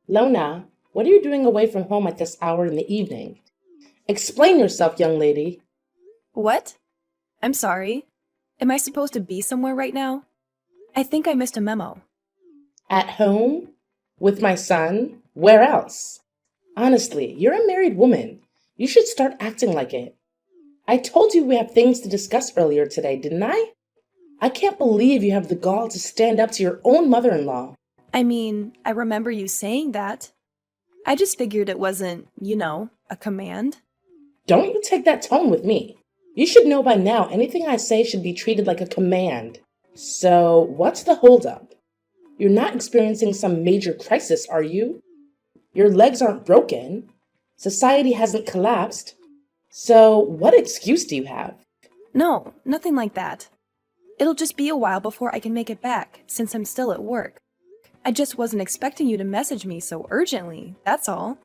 Lona, what are you doing away from home at this hour in the evening? Explain yourself, young lady. What? I'm sorry. Am I supposed to be somewhere right now? I think I missed a memo. At home? With my son? Where else? Honestly, you're a married woman. You should start acting like it. I told you we have things to discuss earlier today, didn't I? I can't believe you have the gall to stand up to your own mother-in-law. I mean, I remember you saying that. I just figured it wasn't, a command. Don't you take that tone with me. You should know by now anything I say should be treated like a command. So, what's the holdup? You're not experiencing some major crisis, are you? Your legs aren't broken. Society hasn't collapsed. So, what excuse do you have? No, nothing like that. It'll just be a while before I can make it back, since I'm still at work. I just wasn't expecting you to message me so urgently, that's all.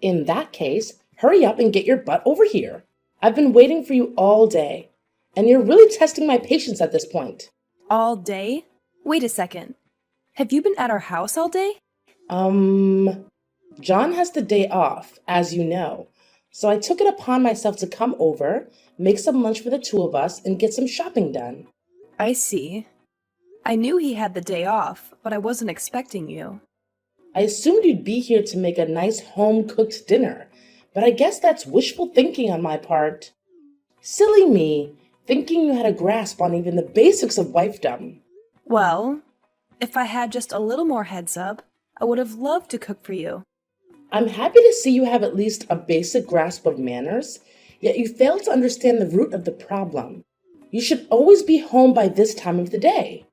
In that case, hurry up and get your butt over here. I've been waiting for you all day, and you're really testing my patience at this point. All day? Wait a second. Have you been at our house all day? John has the day off, as you know, so I took it upon myself to come over, make some lunch for the two of us, and get some shopping done. I see. I knew he had the day off, but I wasn't expecting you. I assumed you'd be here to make a nice home-cooked dinner, but I guess that's wishful thinking on my part. Silly me, thinking you had a grasp on even the basics of wifedom. Well, if I had just a little more heads up, I would have loved to cook for you. I'm happy to see you have at least a basic grasp of manners, yet you fail to understand the root of the problem. You should always be home by this time of the day.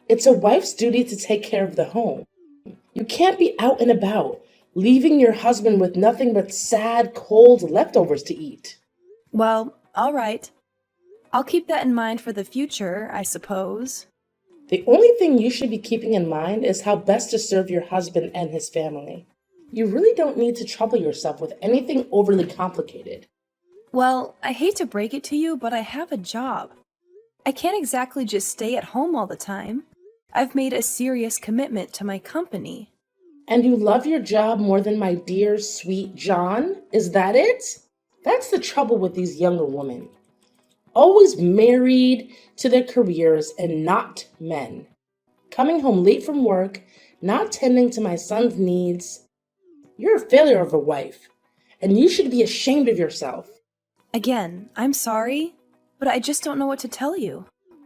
It's a wife's duty to take care of the home. You can't be out and about, leaving your husband with nothing but sad, cold leftovers to eat. Well, all right. I'll keep that in mind for the future, I suppose. The only thing you should be keeping in mind is how best to serve your husband and his family. You really don't need to trouble yourself with anything overly complicated. Well, I hate to break it to you, but I have a job. I can't exactly just stay at home all the time. I've made a serious commitment to my company. And you love your job more than my dear, sweet John? Is that it? That's the trouble with these younger women. Always married to their careers and not men. Coming home late from work, not tending to my son's needs. You're a failure of a wife, and you should be ashamed of yourself. Again, I'm sorry, but I just don't know what to tell you.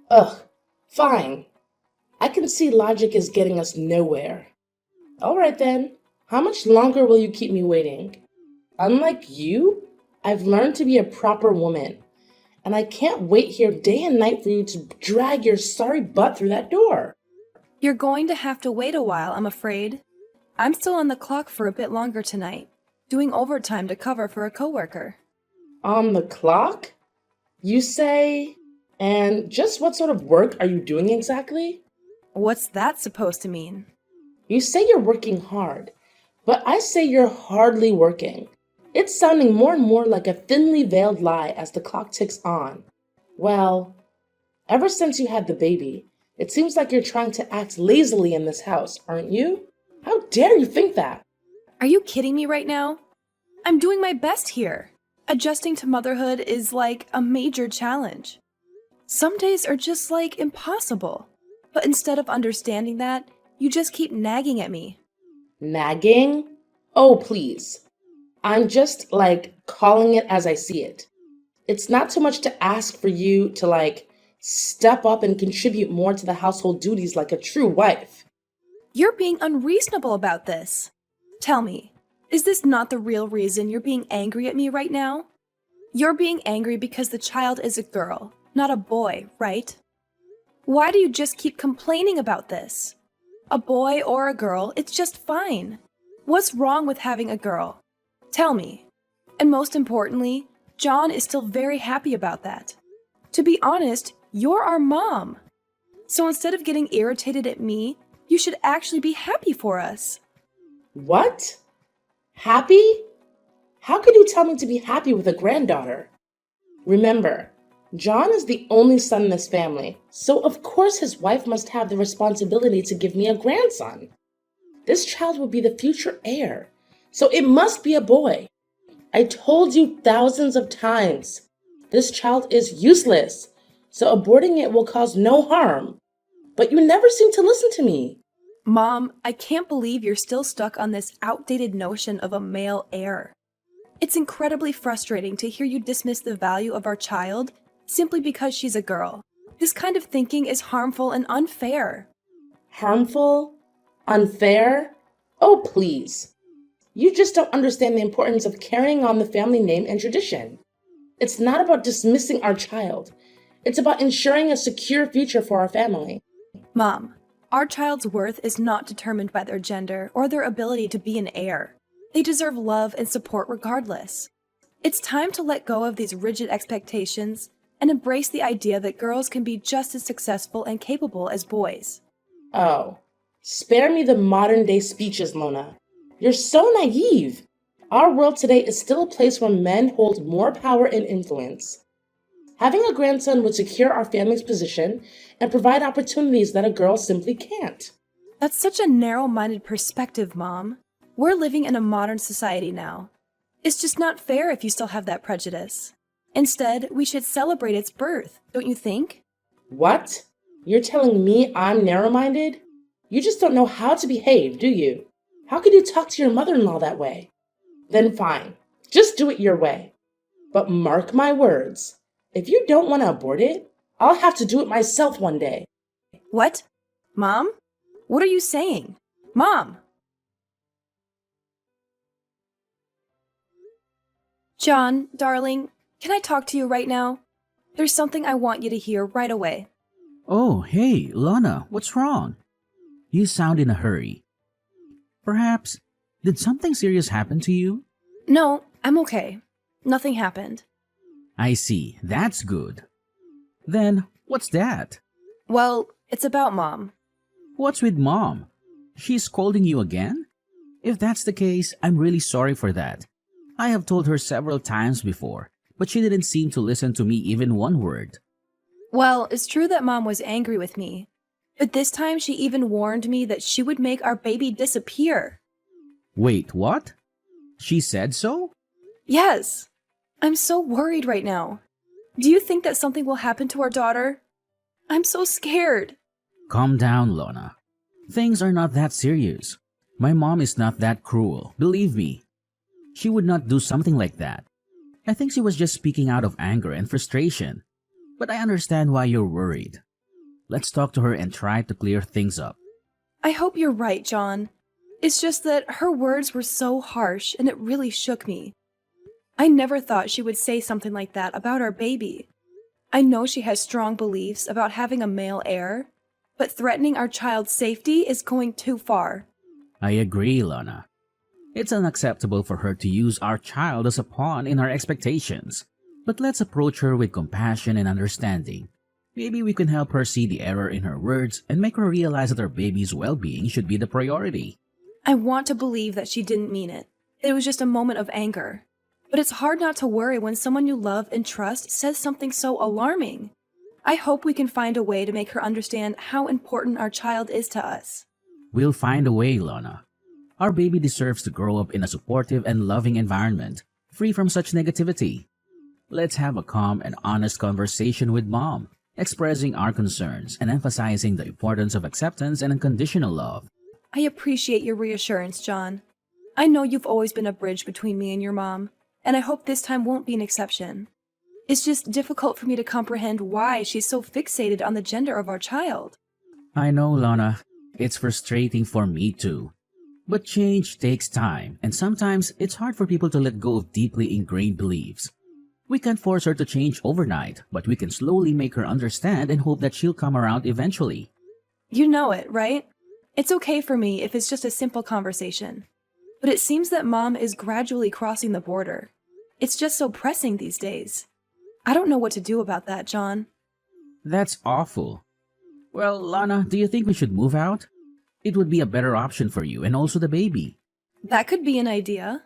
Ugh, fine. I can see logic is getting us nowhere. All right then, how much longer will you keep me waiting? Unlike you, I've learned to be a proper woman, and I can't wait here day and night for you to drag your sorry butt through that door. You're going to have to wait a while, I'm afraid. I'm still on the clock for a bit longer tonight, doing overtime to cover for a coworker. On the clock? You say? And just what sort of work are you doing exactly? What's that supposed to mean? You say you're working hard, but I say you're hardly working. It's sounding more and more like a thinly veiled lie as the clock ticks on. Well, ever since you had the baby, it seems like you're trying to act lazily in this house, aren't you? How dare you think that? Are you kidding me right now? I'm doing my best here. Adjusting to motherhood is like a major challenge. Some days are just like impossible. But instead of understanding that, you just keep nagging at me. Nagging? Oh, please. I'm just, calling it as I see it. It's not too much to ask for you to, step up and contribute more to the household duties like a true wife. You're being unreasonable about this. Tell me, is this not the real reason you're being angry at me right now? You're being angry because the child is a girl, not a boy, right? Why do you just keep complaining about this? A boy or a girl, it's just fine. What's wrong with having a girl? Tell me. And most importantly, John is still very happy about that. To be honest, you're our mom. So instead of getting irritated at me, you should actually be happy for us. What? Happy? How could you tell me to be happy with a granddaughter? Remember, John is the only son in this family, so of course his wife must have the responsibility to give me a grandson. This child will be the future heir. So it must be a boy. I told you thousands of times. This child is useless. So aborting it will cause no harm. But you never seem to listen to me. Mom, I can't believe you're still stuck on this outdated notion of a male heir. It's incredibly frustrating to hear you dismiss the value of our child simply because she's a girl. This kind of thinking is harmful and unfair. Harmful? Unfair? Oh, please. You just don't understand the importance of carrying on the family name and tradition. It's not about dismissing our child. It's about ensuring a secure future for our family. Mom, our child's worth is not determined by their gender or their ability to be an heir. They deserve love and support regardless. It's time to let go of these rigid expectations and embrace the idea that girls can be just as successful and capable as boys. Oh, spare me the modern day speeches, Lona. You're so naive. Our world today is still a place where men hold more power and influence. Having a grandson would secure our family's position and provide opportunities that a girl simply can't. That's such a narrow-minded perspective, Mom. We're living in a modern society now. It's just not fair if you still have that prejudice. Instead, we should celebrate its birth, don't you think? What? You're telling me I'm narrow-minded? You just don't know how to behave, do you? How could you talk to your mother-in-law that way? Then fine, just do it your way. But mark my words, if you don't want to abort it, I'll have to do it myself one day. What? Mom? What are you saying? Mom! John, darling, can I talk to you right now? There's something I want you to hear right away. Oh, hey, Lana, what's wrong? You sound in a hurry. Perhaps, did something serious happen to you? No, I'm okay. Nothing happened. I see, that's good. Then, what's that? Well, it's about Mom. What's with Mom? She's scolding you again? If that's the case, I'm really sorry for that. I have told her several times before, but she didn't seem to listen to me even one word. Well, it's true that Mom was angry with me, but this time she even warned me that she would make our baby disappear. Wait, what? She said so? Yes. I'm so worried right now. Do you think that something will happen to our daughter? I'm so scared. Calm down, Lana. Things are not that serious. My mom is not that cruel, believe me. She would not do something like that. I think she was just speaking out of anger and frustration. But I understand why you're worried. Let's talk to her and try to clear things up. I hope you're right, John. It's just that her words were so harsh and it really shook me. I never thought she would say something like that about our baby. I know she has strong beliefs about having a male heir, but threatening our child's safety is going too far. I agree, Lana. It's unacceptable for her to use our child as a pawn in our expectations. But let's approach her with compassion and understanding. Maybe we can help her see the error in her words and make her realize that our baby's well-being should be the priority. I want to believe that she didn't mean it. It was just a moment of anger. But it's hard not to worry when someone you love and trust says something so alarming. I hope we can find a way to make her understand how important our child is to us. We'll find a way, Lana. Our baby deserves to grow up in a supportive and loving environment, free from such negativity. Let's have a calm and honest conversation with Mom, expressing our concerns and emphasizing the importance of acceptance and unconditional love. I appreciate your reassurance, John. I know you've always been a bridge between me and your mom, and I hope this time won't be an exception. It's just difficult for me to comprehend why she's so fixated on the gender of our child. I know, Lana. It's frustrating for me too. But change takes time, and sometimes it's hard for people to let go of deeply ingrained beliefs. We can't force her to change overnight, but we can slowly make her understand and hope that she'll come around eventually. You know it, right? It's okay for me if it's just a simple conversation. But it seems that Mom is gradually crossing the border. It's just so pressing these days. I don't know what to do about that, John. That's awful. Well, Lana, do you think we should move out? It would be a better option for you and also the baby. That could be an idea.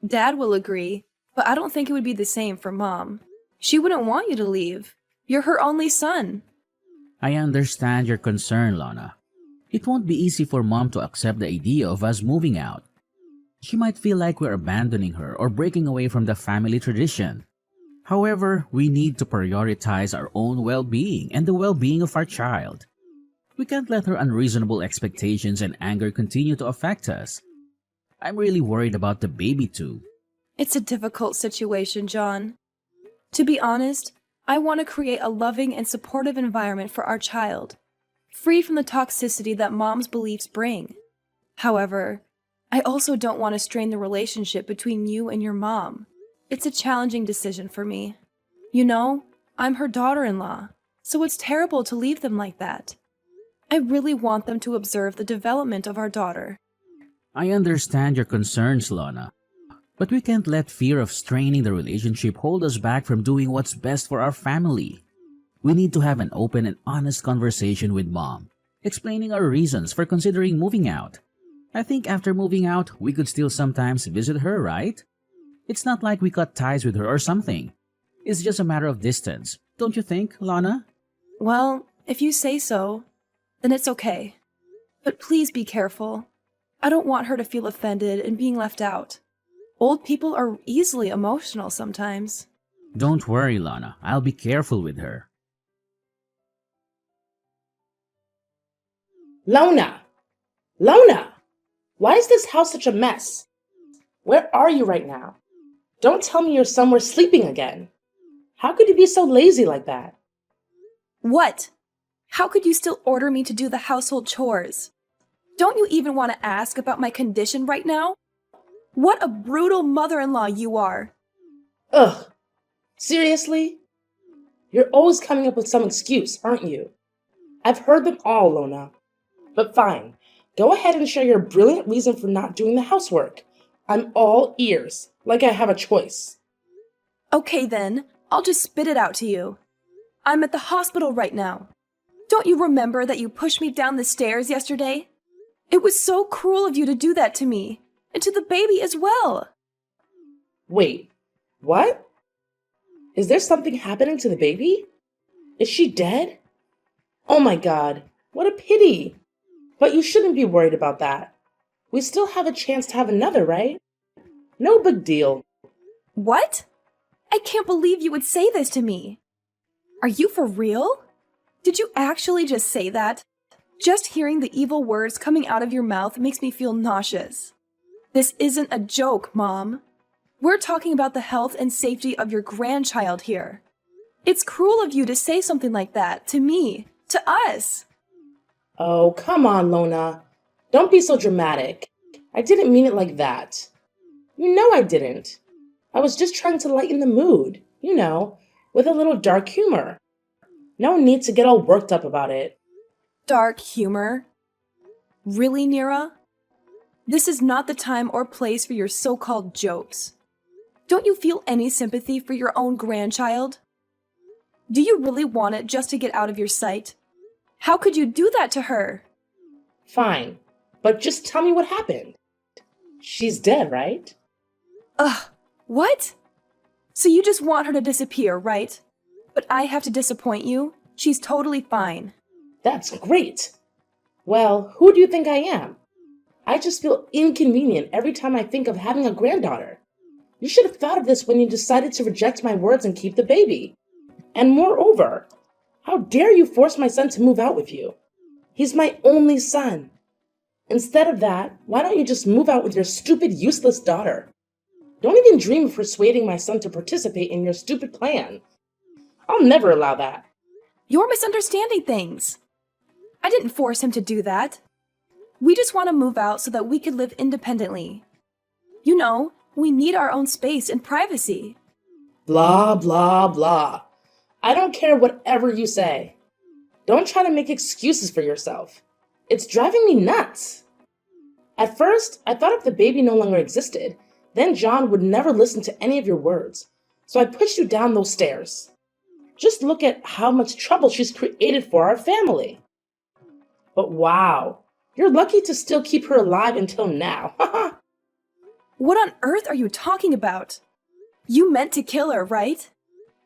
Dad will agree, but I don't think it would be the same for Mom. She wouldn't want you to leave. You're her only son. I understand your concern, Lana. It won't be easy for Mom to accept the idea of us moving out. She might feel like we're abandoning her or breaking away from the family tradition. However, we need to prioritize our own well-being and the well-being of our child. We can't let her unreasonable expectations and anger continue to affect us. I'm really worried about the baby too. It's a difficult situation, John. To be honest, I want to create a loving and supportive environment for our child, free from the toxicity that Mom's beliefs bring. However, I also don't want to strain the relationship between you and your mom. It's a challenging decision for me. You know, I'm her daughter-in-law, so it's terrible to leave them like that. I really want them to observe the development of our daughter. I understand your concerns, Lana, but we can't let fear of straining the relationship hold us back from doing what's best for our family. We need to have an open and honest conversation with Mom, explaining our reasons for considering moving out. I think after moving out, we could still sometimes visit her, right? It's not like we cut ties with her or something. It's just a matter of distance, don't you think, Lana? Well, if you say so, then it's okay. But please be careful. I don't want her to feel offended and being left out. Old people are easily emotional sometimes. Don't worry, Lana. I'll be careful with her. Lona! Lona! Why is this house such a mess? Where are you right now? Don't tell me you're somewhere sleeping again. How could you be so lazy like that? What? How could you still order me to do the household chores? Don't you even want to ask about my condition right now? What a brutal mother-in-law you are. Ugh. Seriously? You're always coming up with some excuse, aren't you? I've heard them all, Lona. But fine. Go ahead and share your brilliant reason for not doing the housework. I'm all ears, like I have a choice. Okay then, I'll just spit it out to you. I'm at the hospital right now. Don't you remember that you pushed me down the stairs yesterday? It was so cruel of you to do that to me, and to the baby as well. Wait, what? Is there something happening to the baby? Is she dead? Oh my God, what a pity. But you shouldn't be worried about that. We still have a chance to have another, right? No big deal. What? I can't believe you would say this to me. Are you for real? Did you actually just say that? Just hearing the evil words coming out of your mouth makes me feel nauseous. This isn't a joke, Mom. We're talking about the health and safety of your grandchild here. It's cruel of you to say something like that to me, to us. Oh, come on, Lona. Don't be so dramatic. I didn't mean it like that. You know I didn't. I was just trying to lighten the mood, with a little dark humor. No need to get all worked up about it. Dark humor? Really, Nira? This is not the time or place for your so-called jokes. Don't you feel any sympathy for your own grandchild? Do you really want it just to get out of your sight? How could you do that to her? Fine, but just tell me what happened. She's dead, right? Ugh, what? So you just want her to disappear, right? But I have to disappoint you. She's totally fine. That's great. Well, who do you think I am? I just feel inconvenient every time I think of having a granddaughter. You should have thought of this when you decided to reject my words and keep the baby. And moreover, how dare you force my son to move out with you? He's my only son. Instead of that, why don't you just move out with your stupid, useless daughter? Don't even dream of persuading my son to participate in your stupid plan. I'll never allow that. You're misunderstanding things. I didn't force him to do that. We just want to move out so that we could live independently. You know, we need our own space and privacy. Blah, blah, blah. I don't care whatever you say. Don't try to make excuses for yourself. It's driving me nuts. At first, I thought if the baby no longer existed, then John would never listen to any of your words. So I pushed you down those stairs. Just look at how much trouble she's created for our family. But wow, you're lucky to still keep her alive until now. What on earth are you talking about? You meant to kill her, right?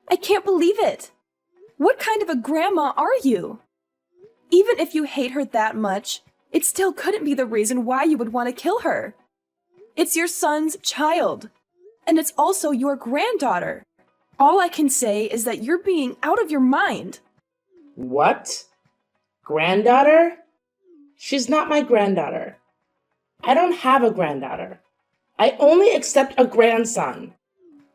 I can't believe it. What kind of a grandma are you? Even if you hate her that much, it still couldn't be the reason why you would want to kill her. It's your son's child, and it's also your granddaughter. All I can say is that you're being out of your mind. What? Granddaughter? She's not my granddaughter. I don't have a granddaughter. I only accept a grandson.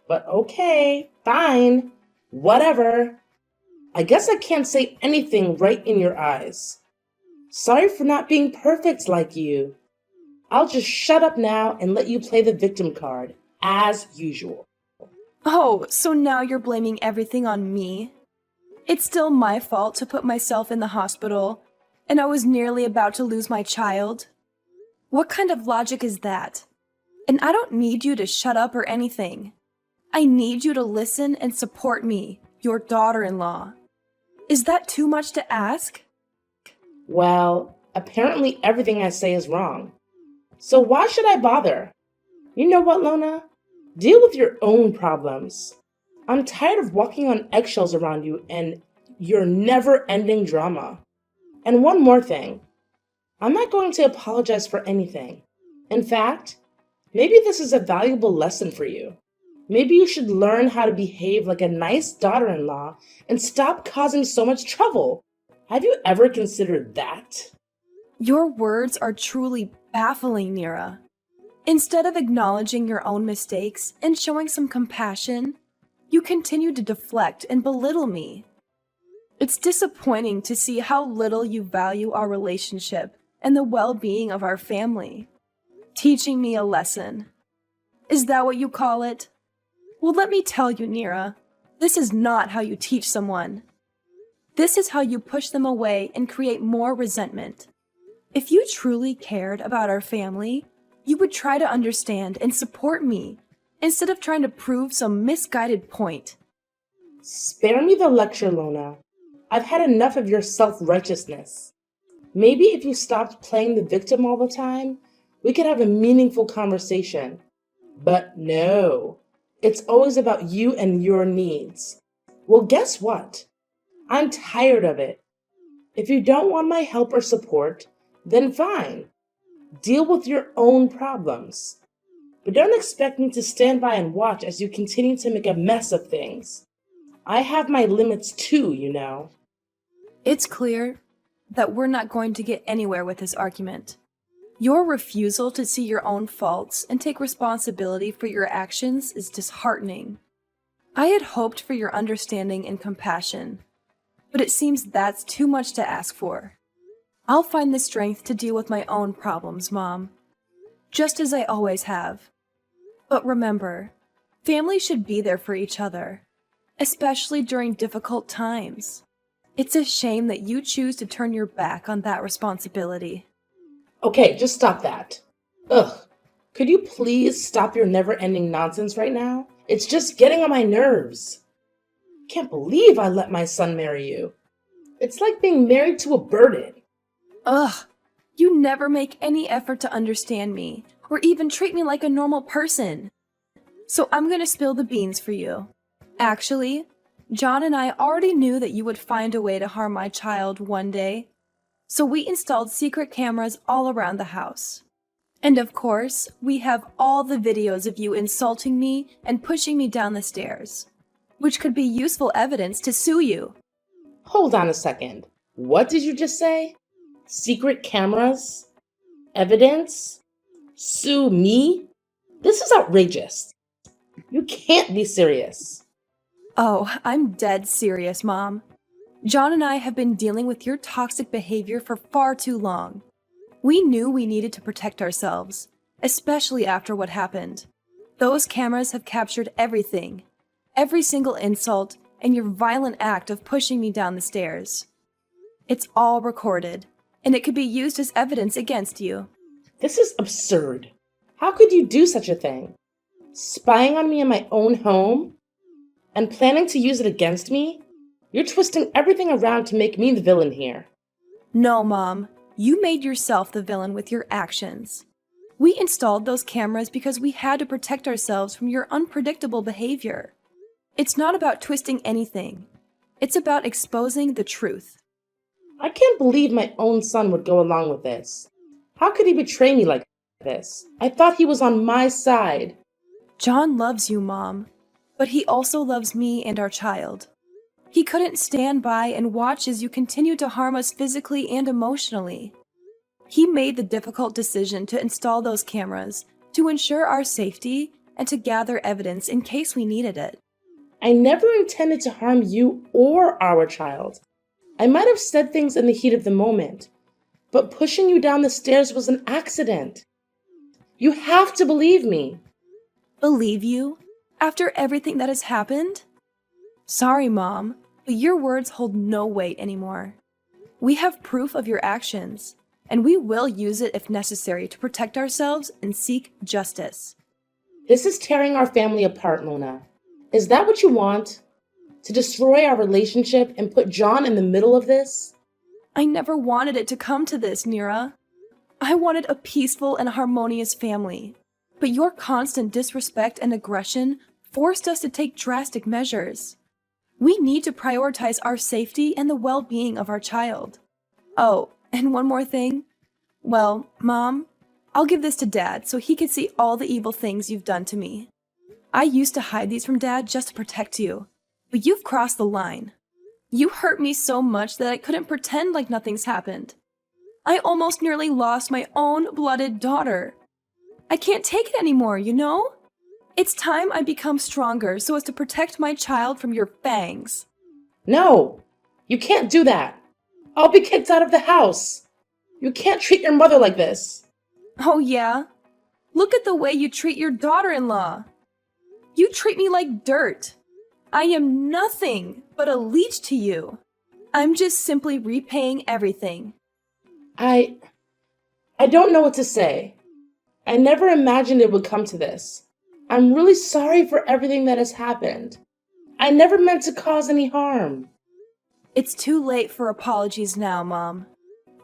But okay, fine, whatever. I guess I can't say anything right in your eyes. Sorry for not being perfect like you. I'll just shut up now and let you play the victim card, as usual. Oh, so now you're blaming everything on me? It's still my fault to put myself in the hospital, and I was nearly about to lose my child? What kind of logic is that? And I don't need you to shut up or anything. I need you to listen and support me, your daughter-in-law. Is that too much to ask? Well, apparently everything I say is wrong. So why should I bother? You know what, Lona? Deal with your own problems. I'm tired of walking on eggshells around you and your never-ending drama. And one more thing. I'm not going to apologize for anything. In fact, maybe this is a valuable lesson for you. Maybe you should learn how to behave like a nice daughter-in-law and stop causing so much trouble. Have you ever considered that? Your words are truly baffling, Nira. Instead of acknowledging your own mistakes and showing some compassion, you continue to deflect and belittle me. It's disappointing to see how little you value our relationship and the well-being of our family. Teaching me a lesson. Is that what you call it? Well, let me tell you, Nira, this is not how you teach someone. This is how you push them away and create more resentment. If you truly cared about our family, you would try to understand and support me instead of trying to prove some misguided point. Spare me the lecture, Lona. I've had enough of your self-righteousness. Maybe if you stopped playing the victim all the time, we could have a meaningful conversation. But no, it's always about you and your needs. Well, guess what? I'm tired of it. If you don't want my help or support, then fine. Deal with your own problems. But don't expect me to stand by and watch as you continue to make a mess of things. I have my limits too, you know. It's clear that we're not going to get anywhere with this argument. Your refusal to see your own faults and take responsibility for your actions is disheartening. I had hoped for your understanding and compassion, but it seems that's too much to ask for. I'll find the strength to deal with my own problems, Mom, just as I always have. But remember, family should be there for each other, especially during difficult times. It's a shame that you choose to turn your back on that responsibility. Okay, just stop that. Ugh, could you please stop your never-ending nonsense right now? It's just getting on my nerves. Can't believe I let my son marry you. It's like being married to a burden. Ugh, you never make any effort to understand me, or even treat me like a normal person. So I'm gonna spill the beans for you. Actually, John and I already knew that you would find a way to harm my child one day. So we installed secret cameras all around the house. And of course, we have all the videos of you insulting me and pushing me down the stairs, which could be useful evidence to sue you. Hold on a second. What did you just say? Secret cameras? Evidence? Sue me? This is outrageous. You can't be serious. Oh, I'm dead serious, Mom. John and I have been dealing with your toxic behavior for far too long. We knew we needed to protect ourselves, especially after what happened. Those cameras have captured everything, every single insult, and your violent act of pushing me down the stairs. It's all recorded, and it could be used as evidence against you. This is absurd. How could you do such a thing? Spying on me in my own home? And planning to use it against me? You're twisting everything around to make me the villain here. No, Mom. You made yourself the villain with your actions. We installed those cameras because we had to protect ourselves from your unpredictable behavior. It's not about twisting anything. It's about exposing the truth. I can't believe my own son would go along with this. How could he betray me like this? I thought he was on my side. John loves you, Mom, but he also loves me and our child. He couldn't stand by and watch as you continue to harm us physically and emotionally. He made the difficult decision to install those cameras to ensure our safety and to gather evidence in case we needed it. I never intended to harm you or our child. I might have said things in the heat of the moment, but pushing you down the stairs was an accident. You have to believe me. Believe you? After everything that has happened? Sorry, Mom, but your words hold no weight anymore. We have proof of your actions, and we will use it if necessary to protect ourselves and seek justice. This is tearing our family apart, Luna. Is that what you want? To destroy our relationship and put John in the middle of this? I never wanted it to come to this, Nira. I wanted a peaceful and harmonious family, but your constant disrespect and aggression forced us to take drastic measures. We need to prioritize our safety and the well-being of our child. Oh, and one more thing. Well, Mom, I'll give this to Dad so he can see all the evil things you've done to me. I used to hide these from Dad just to protect you, but you've crossed the line. You hurt me so much that I couldn't pretend like nothing's happened. I almost nearly lost my own blooded daughter. I can't take it anymore, you know? It's time I become stronger so as to protect my child from your fangs. No, you can't do that. I'll be kicked out of the house. You can't treat your mother like this. Oh yeah? Look at the way you treat your daughter-in-law. You treat me like dirt. I am nothing but a leech to you. I'm just simply repaying everything. I don't know what to say. I never imagined it would come to this. I'm really sorry for everything that has happened. I never meant to cause any harm. It's too late for apologies now, Mom.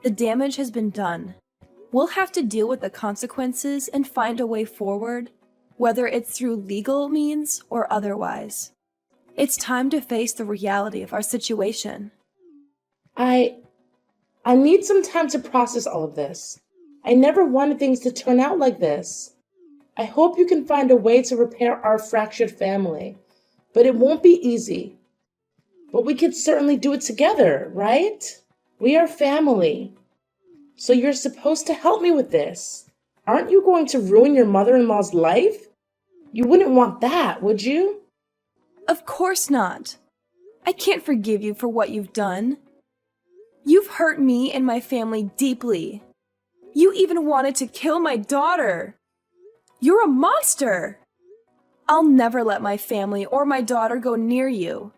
The damage has been done. We'll have to deal with the consequences and find a way forward, whether it's through legal means or otherwise. It's time to face the reality of our situation. I need some time to process all of this. I never wanted things to turn out like this. I hope you can find a way to repair our fractured family, but it won't be easy. But we could certainly do it together, right? We are family. So you're supposed to help me with this. Aren't you going to ruin your mother-in-law's life? You wouldn't want that, would you? Of course not. I can't forgive you for what you've done. You've hurt me and my family deeply. You even wanted to kill my daughter. You're a monster. I'll never let my family or my daughter go near you.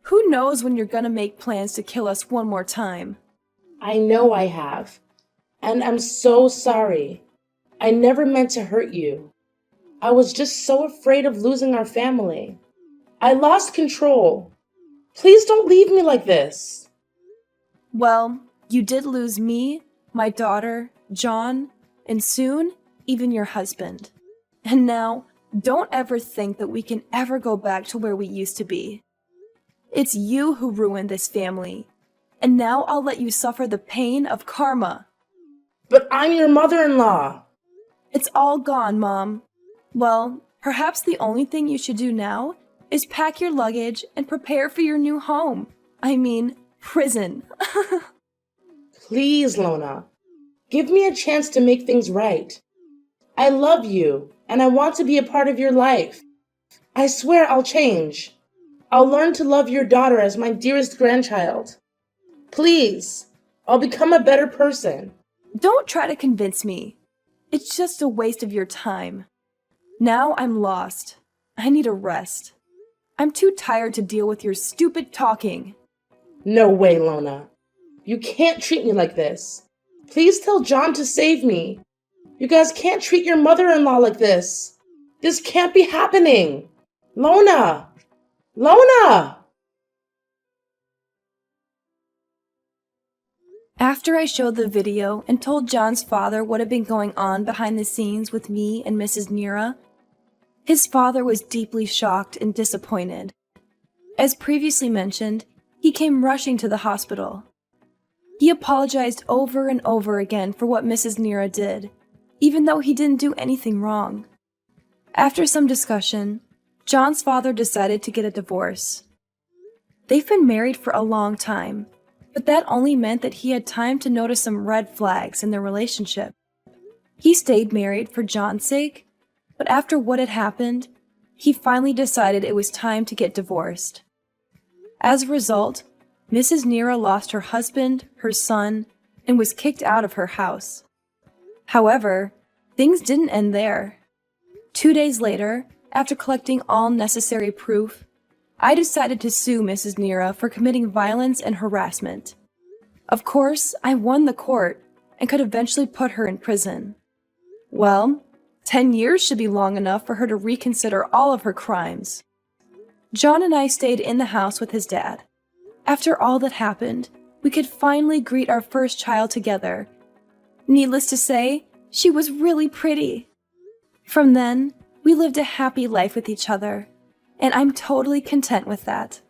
Who knows when you're gonna make plans to kill us one more time? I know I have. And I'm so sorry. I never meant to hurt you. I was just so afraid of losing our family. I lost control. Please don't leave me like this. Well, you did lose me, my daughter, John, and soon, even your husband. And now, don't ever think that we can ever go back to where we used to be. It's you who ruined this family, and now I'll let you suffer the pain of karma. But I'm your mother-in-law. It's all gone, Mom. Well, perhaps the only thing you should do now is pack your luggage and prepare for your new home. I mean, prison. Please, Lona. Give me a chance to make things right. I love you, and I want to be a part of your life. I swear I'll change. I'll learn to love your daughter as my dearest grandchild. Please, I'll become a better person. Don't try to convince me. It's just a waste of your time. Now I'm lost. I need a rest. I'm too tired to deal with your stupid talking. No way, Lona. You can't treat me like this. Please tell John to save me. You guys can't treat your mother-in-law like this. This can't be happening. Lona! Lona! After I showed the video and told John's father what had been going on behind the scenes with me and Mrs. Nira, his father was deeply shocked and disappointed. As previously mentioned, he came rushing to the hospital. He apologized over and over again for what Mrs. Nira did, even though he didn't do anything wrong. After some discussion, John's father decided to get a divorce. They've been married for a long time, but that only meant that he had time to notice some red flags in their relationship. He stayed married for John's sake, but after what had happened, he finally decided it was time to get divorced. As a result, Mrs. Nira lost her husband, her son, and was kicked out of her house. However, things didn't end there. 2 days later, after collecting all necessary proof, I decided to sue Mrs. Nira for committing violence and harassment. Of course, I won the court and could eventually put her in prison. Well, 10 years should be long enough for her to reconsider all of her crimes. John and I stayed in the house with his dad. After all that happened, we could finally greet our first child together. Needless to say, she was really pretty. From then, we lived a happy life with each other, and I'm totally content with that.